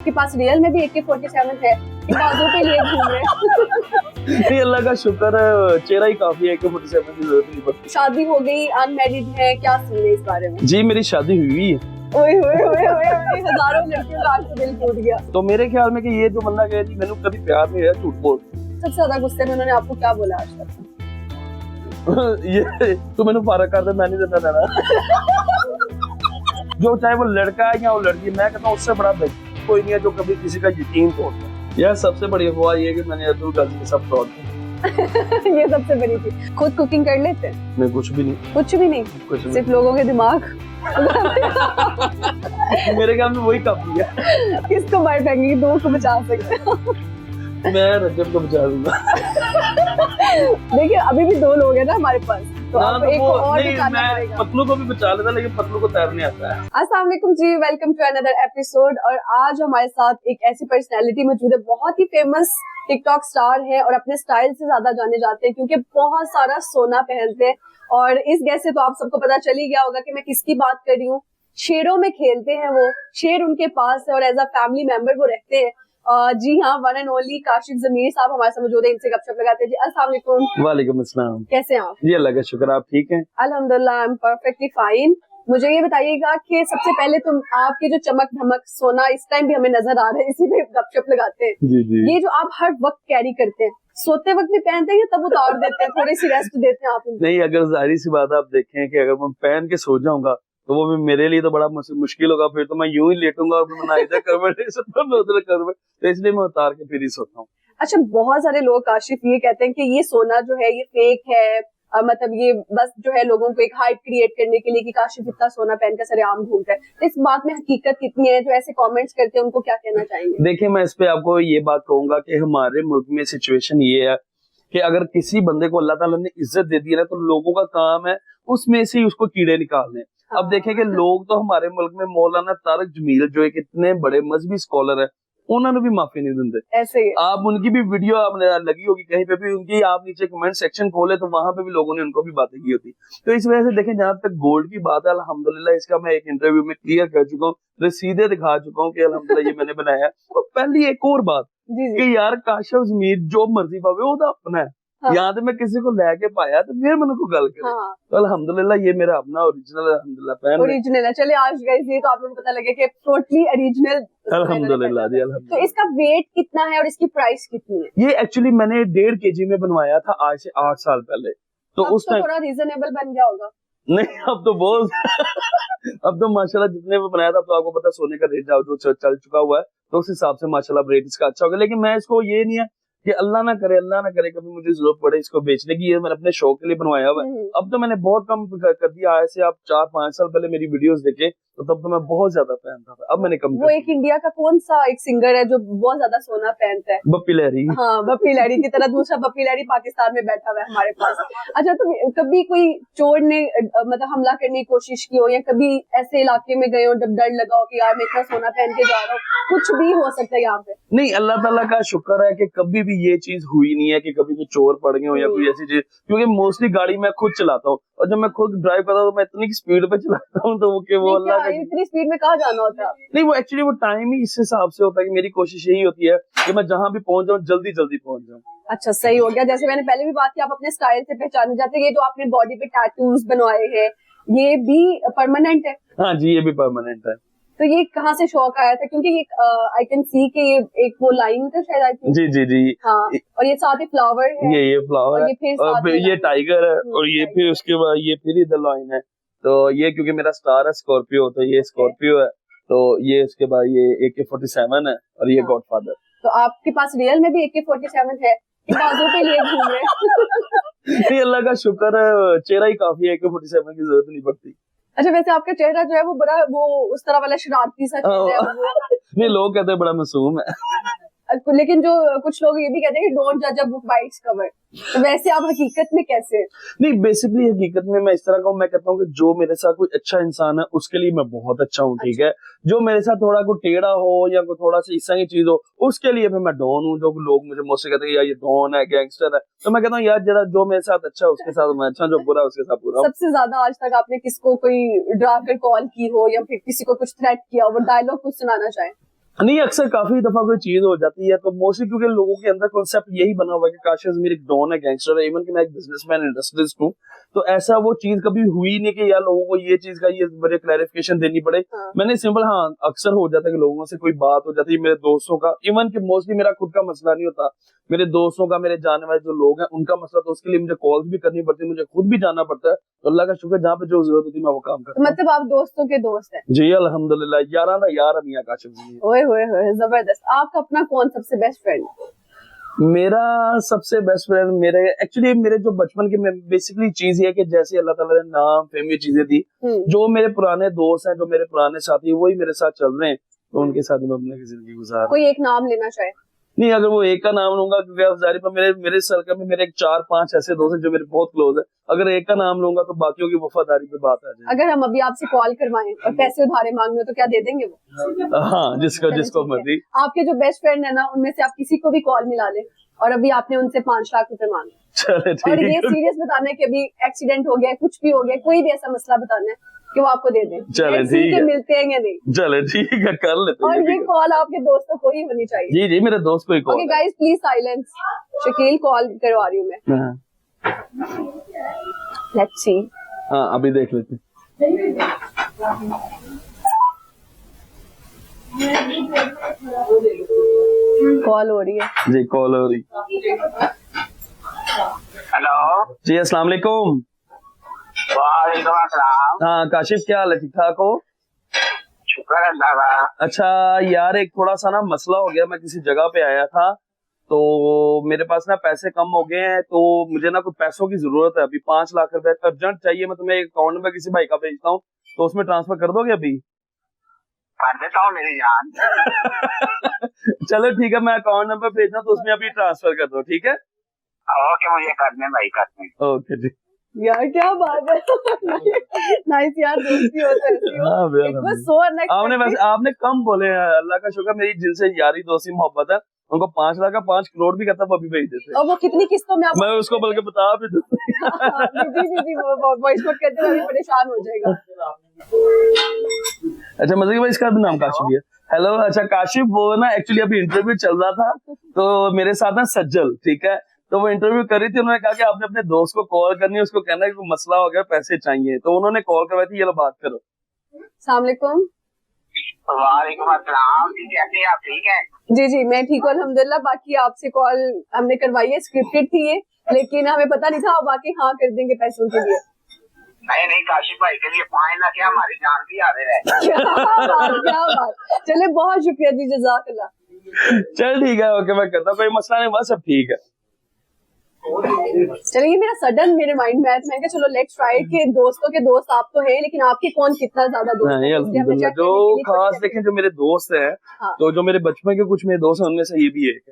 के पास रियल में भी AK-47 है, बाजू पे लिए घूम रहे हैं। नहीं, अल्लाह का शुक्र है, चेहरा ही काफी है कि 47 की जरूरत नहीं पड़ती। शादी हो गई, अनमैरिड है, क्या सीन है इस बारे में? जी मेरी शादी हुई है। ओए होए होए होए, हजारों लड़कियों का आज तो दिल टूट गया। तो मेरे ख्याल में कि ये जो बंदा गया जी मैंने कभी प्यार नहीं है, झूठ बोल। सबसे ज्यादा गुस्से में उन्होंने आपको क्या बोला आज तक? ये तू मैंने फारक कर दे, मैं नहीं देता रहना। जो चाहे वो लड़का है या वो लड़की, मैं कहता हूँ उससे बड़ा बेहतर कोई नहीं है जो कभी किसी का यकीन तोड़ता है। यह सबसे बड़ी अफवाह ये है कि मैंने अब्दुल गाजी के सब फ्रॉड किया। ये सबसे बड़ी थी। खुद कुकिंग कर लेते हैं? मैं कुछ भी नहीं। कुछ भी नहीं? कुछ भी सिर्फ लोगों के दिमाग। मेरे ख्याल में वही काफी है। किसको मार फेंकेंगे, दो को बचा सकते हैं। मैं रजब को बचा दूंगा। देखिए अभी भी दो लोग हैं ना हमारे पास, तो अब एक को और नहीं, बचाना मैं पड़ेगा। पतलू को भी बचा लेता लेकिन पतलू को तैरने आता है। अस्सलाम वालेकुम जी, वेलकम टू अनदर एपिसोड। और आज हमारे साथ एक ऐसी पर्सनैलिटी मौजूद है, बहुत ही फेमस टिकटॉक स्टार है और अपने स्टाइल से ज्यादा जाने जाते हैं क्योंकि बहुत सारा सोना पहनते हैं। और इस गैस से तो आप सबको पता चल ही गया होगा कि मैं किसकी बात कर रही हूँ। शेरों में खेलते हैं वो, शेर उनके पास है और एज अ फैमिली मेंबर वो रहते हैं। जी हाँ, वन एंड ओनली काशिफ जमीर साहब हमारे साथ मौजूद है, इनसे गपशप लगाते हैं। जी अस्सलाम वालेकुम। वालेकुम अस्सलाम। कैसे हैं आप? जी अल्लाह का शुक्र, आप ठीक हैं? अल्हम्दुलिल्लाह, आई एम परफेक्टली फाइन। मुझे ये बताइएगा कि सबसे पहले तुम आपकी जो चमक धमक सोना इस टाइम भी हमें नजर आ रहा है, इसी पे गपशप लगाते हैं। जी जी। ये जो आप हर वक्त कैरी करते हैं, सोते वक्त भी पहनते हैं या तब उतार देते हैं, थोड़ी सी रेस्ट देते हैं आप इनको? नहीं, अगर जाहिर सी बात है, आप देखें कि अगर मैं पहन के सो जाऊंगा तो वो भी मेरे लिए तो बड़ा मुश्किल होगा। फिर तो मैं यूं ही लेटूंगा और मैं ना इधर करवट ना उधर करवट, तो इसलिए मैं उतार के फिर ही सोता हूँ। अच्छा, बहुत सारे लोग काशिफ ये कहते हैं कि ये सोना जो है ये फेक है, मतलब ये बस जो है लोगों को एक हाइप क्रिएट करने के लिए कि काशिफ इतना सोना पहनकर सरेआम घूमता है। तो इस बात में हकीकत कितनी है? जो ऐसे कमेंट्स करते हैं उनको क्या कहना चाहेंगे? देखिए, मैं इस पे आपको ये बात कहूंगा कि हमारे मुल्क में सिचुएशन ये है कि अगर किसी बंदे को अल्लाह ताला ने इज्जत दे दी है ना, तो लोगों का काम है उसमें से ही उसको कीड़े निकालने। अब देखें कि लोग तो हमारे मुल्क में मौलाना तारक जमील जो एक इतने बड़े मजहबी स्कॉलर है, उन्होंने भी माफी नहीं देते। ऐसे ही आप उनकी भी वीडियो आपने लगी होगी कहीं पे भी उनकी, आप नीचे कमेंट सेक्शन खोले तो वहां पे भी लोगों ने उनको भी बातें की होती। तो इस वजह से देखें, जहां तक गोल्ड की बात है, अल्हम्दुलिल्लाह इसका मैं एक इंटरव्यू में क्लियर कर चुका हूँ, रसीदे दिखा चुका हूँ कि अल्हम्दुलिल्लाह ये मैंने बनाया है। और पहली एक और बात जी जी। कि यार काशिफ जमीर जो मर्जी पावे वो तो अपना है। हाँ। यहाँ तो मैं किसी को लेके पाया तो फिर मैंने को गल करे। हाँ, तो अल्हम्दुलिल्लाह ये मेरा अपना ओरिजिनल अल्हम्दुलिल्लाह पहन है। ओरिजिनल है। चलिए आज गाइस ये तो आप लोगों को पता लगे कि टोटली ओरिजिनल। अल्हम्दुलिल्लाह जी, तो अल्हम्दुलिल्लाह। इसका वेट कितना है और इसकी प्राइस कितनी है? ये एक्चुअली मैंने 1.5 kg में बनवाया था आज से 8 साल पहले। तो अब उस तो टाइम थोड़ा रीजनेबल बन गया होगा। नहीं, अब तो बहुत अब तो माशाल्लाह जितने में बनाया था, तो आपको पता सोने का रेट जो चल चुका हुआ है, तो उस हिसाब से माशाल्लाह रेट इसका अच्छा होगा। लेकिन मैं इसको ये नहीं है कि अल्लाह ना करे कभी मुझे जरूरत पड़े इसको बेचने की, ये मैंने अपने शौक के लिए बनवाया हुआ है। अब तो मैंने बहुत कम कर दिया। आज से आप 4-5 साल पहले मेरी वीडियोस देखे तो तब तो मैं बहुत ज्यादा पहनता था, अब मैंने कम वो एक इंडिया का कौन सा एक सिंगर है जो बहुत ज्यादा सोना पहनता है? बप्पी लहरी। हाँ, बप्पी लहरी की तरह दूसरा बप्पी लहरी पाकिस्तान में बैठा हुआ है हमारे पास। अच्छा, तो कभी कोई चोर ने मतलब हमला करने की कोशिश की हो या कभी ऐसे इलाके में गए हो जब डर लगा हो कि यार मैं इतना सोना पहन के जा रहा हूँ? कुछ भी हो सकता है यहाँ पे। नहीं, अल्लाह ताला का शुक्र है कि कभी भी ये चीज हुई नहीं है कि कभी कोई चोर पड़ गए हो या कोई ऐसी चीज, क्योंकि मोस्टली गाड़ी मैं खुद चलाता हूँ और जब मैं खुद ड्राइव करता हूँ तो मैं इतनी स्पीड पे चलाता हूँ तो वो अल्लाह का। इतनी स्पीड में कहाँ जाना होता है? नहीं, वो एक्चुअली वो टाइम ही इस हिसाब से होता है कि मेरी कोशिश यही होती है कि मैं जहाँ भी पहुंच जाऊँ जल्दी जल्दी पहुंच जाऊँ। अच्छा, सही हो गया। जैसे मैंने पहले भी बात की, आप अपने स्टाइल से पहचाने जाते हैं। ये जो आपने बॉडी पे टैटूज बनवाए हैं, ये भी परमानेंट है? हाँ जी, ये भी परमानेंट है। तो ये कहाँ से शौक आया था? क्योंकि ये आई कैन सी कि ये एक वो लाइन था शायद, आई थिंक। जी जी जी। हाँ, और ये साथ ही फ्लावर है। ये फ्लावर और है ये फिर और साथ फिर में ये टाइगर है और ये फिर उसके बाद ये फिर इधर लाइन है। तो ये क्योंकि मेरा स्टार है स्कॉर्पियो, तो ये स्कॉर्पियो है। तो ये उसके बाद ये AK-47 है और ये गॉडफादर। तो आपके पास रियल में भी AK-47 है, बाजू पे लिए घूम रहे हैं? नहीं, अल्लाह का शुक्र है, चेहरा ही काफी है, AK-47 की जरूरत नहीं पड़ती। अच्छा, वैसे आपका चेहरा जो है वो बड़ा वो उस तरह वाला शरारती सा चेहरा है वो। नहीं, लोग कहते हैं बड़ा मासूम है। लेकिन जो कुछ लोग ये भी कहते हैं कि डोंट जज a book by its cover. तो वैसे आप हकीकत में कैसे हैं? नहीं, बेसिकली हकीकत में मैं इस तरह का हूँ, मैं कहता हूँ कि जो मेरे साथ कोई अच्छा इंसान है उसके लिए मैं बहुत अच्छा हूँ, ठीक है। जो मेरे साथ थोड़ा कोई टेढ़ा हो या कोई थोड़ा सा इस तरह की चीज हो, उसके लिए फिर मैं डॉन हूँ। जो लोग मुझे मुझसे कहते हैं यार ये डॉन है, गैंगस्टर है, तो मैं कहता हूँ यार जरा जो मेरे साथ अच्छा है उसके साथ मैं अच्छा, जो बुरा है उसके साथ बुरा। सबसे ज्यादा आज तक आपने किसको कोई डरा कर कॉल की हो या फिर किसी को कुछ थ्रेट किया हो, वो डायलॉग कुछ सुनाना चाहे? नहीं, अक्सर काफी दफा कोई चीज हो जाती है तो मोस्टली क्योंकि लोगों के अंदर कॉन्सेप्ट यही बना हुआ है कि काश अजमीर एक डॉन है, गैंगस्टर है, इवन कि मैं एक बिजनेसमैन इंडस्ट्रियलिस्ट हूँ, तो ऐसा वो चीज कभी हुई नहीं कि यार लोगों को ये चीज का ये बड़े क्लैरिफिकेशन देनी पड़े। मैंने सिंपल, हाँ अक्सर हो जाता है कि लोगों से कोई बात हो जाती है, मेरे दोस्तों का, इवन कि मोस्टली मेरा खुद का मसला नहीं होता, मेरे दोस्तों का, मेरे जानने वाले जो लोग हैं उनका मसला, तो उसके लिए मुझे कॉल्स भी करनी पड़ती है, मुझे खुद भी जाना पड़ता है, तो अल्लाह का शुक्र जहाँ पे जो जरूरत होती है मैं वो काम करता हूँ। मतलब आप दोस्तों के दोस्त हैं? जी अल्हम्दुलिल्लाह, यारा ना यार मियां काशिफ जी। ओए होए होए, जबरदस्त। आपका अपना कौन सबसे बेस्ट फ्रेंड? मेरा सबसे बेस्ट फ्रेंड मेरे एक्चुअली मेरे जो बचपन के बेसिकली चीज ये है कि जैसे अल्लाह ताला ने नाम फेम ये चीजें दी, जो मेरे पुराने दोस्त हैं, जो मेरे पुराने साथी, वही मेरे साथ चल रहे हैं, तो उनके साथ मैं अपनी जिंदगी गुजार। कोई एक नाम लेना चाहे? नहीं, अगर वो एक का नाम लूंगा क्योंकि अफजारी पर मेरे सर्कल में मेरे 4-5 ऐसे दोस्त हैं जो मेरे बहुत क्लोज है, अगर एक का नाम लूंगा तो बाकियों की वफादारी पे बात आ जाएगी। अगर हम अभी आपसे कॉल करवाएं और पैसे उधारे मांगे तो क्या दे देंगे वो? हाँ, जिसको मर्जी। आपके जो बेस्ट फ्रेंड है ना, उनमें से आप किसी को भी कॉल मिला ले और अभी आपने उनसे 5 लाख रुपए मांगे, चले और ये सीरियस बताना है कि अभी एक्सीडेंट हो गया, कुछ भी हो गया, कोई भी ऐसा मसला बताना है कि वो आपको दे दें, चले ठीक है, मिलते हैं या नहीं? चले ठीक है, कर लेते हैं। और ये कॉल आपके दोस्तों को ही होनी चाहिए। जी जी, मेरे दोस्त को ही call. Okay guys, please silence. Shakeel call करवा रही हूँ मैं। Let's see. हाँ, अभी देख लेते हैं। कॉल हो रही है जी, कॉल हो रही। हेलो जी, अस्सलाम वालेकुम। वालेकुम अस्सलाम। हाँ काशिफ, क्या हाल है, ठीक ठाक हो? शुक्र अल्लाह का। अच्छा यार, एक थोड़ा सा ना मसला हो गया, मैं किसी जगह पे आया था तो मेरे पास ना पैसे कम हो गए हैं, तो मुझे ना कुछ पैसों की जरूरत है, अभी 5 लाख रुपए अर्जेंट चाहिए। मैं तुम्हें अकाउंट नंबर किसी भाई का भेजता हूँ, तो उसमें ट्रांसफर कर दोगे अभी? कर देता हूँ मेरी जान। चलो ठीक है, मैं अकाउंट नंबर भेजना तो उसमें अभी ट्रांसफर कर दो, ठीक है? ओके, मुझे करने भाई, करने। ओके जी। यार क्या बात है। नाइस यार, दोस्ती हो तो ऐसी हो। हाँ, It was so unexpected। वैसे आपने कम बोले हैं, अल्लाह का शुक्र, मेरी जिनसे यारी दोस्ती मोहब्बत है, उनको 5 लाख का 5 करोड़ भी कहता वो अभी भेज देते। और वो कितनी किस्तों में आप? मैं उसको बल्कि बता भी दूं। जी वो वॉइस नोट करते हुए परेशान हो जाएगा। अच्छा, मजे की भाई, इसका भी नाम काशिफ है। हेलो, अच्छा काशिफ, वो ना एक्चुअली अभी इंटरव्यू चल रहा था, तो मेरे साथ ना सज्जल, ठीक है, तो वो इंटरव्यू कर रही थी, उन्होंने कहा कि आपने अपने दोस्त को कॉल करनी है, उसको कहना है कि मसला हो गया, पैसे चाहिए, तो उन्होंने कॉल करवाई थी, ये लो बात करो। अस्सलाम वालेकुम। वालेकुम अस्सलाम जी, कैसे आप, ठीक हैं? जी मैं ठीक हूँ अल्हम्दुलिल्लाह। बाकी आपसे कॉल हमने करवाई है, स्क्रिप्टेड थी ये, लेकिन हमें पता नहीं था आप बाकी हाँ कर देंगे पैसों के लिए। नहीं, काशिफ भाई के लिए 5 लाख क्या, हमारी जान भी हाजिर है। क्या बात। चले, बहुत शुक्रिया जी, जज़ाकल्लाह। चल ठीक है, ओके, मैं करता हूँ, कोई मसला नहीं, बस सब ठीक है। चलिए, मेरा सडन मेरे माइंड में आया, मैंने कहा चलो लेट्स ट्राई कि दोस्तों के दोस्त आप तो हैं, लेकिन आपके कौन कितना ज्यादा दोस्त है, इसलिए हमने check जो करने के लिए खास छोटे- देखें, जो मेरे दोस्त हैं, हाँ। तो जो मेरे बचपन के कुछ मेरे दोस्त हैं, उनमें से ये भी एक है।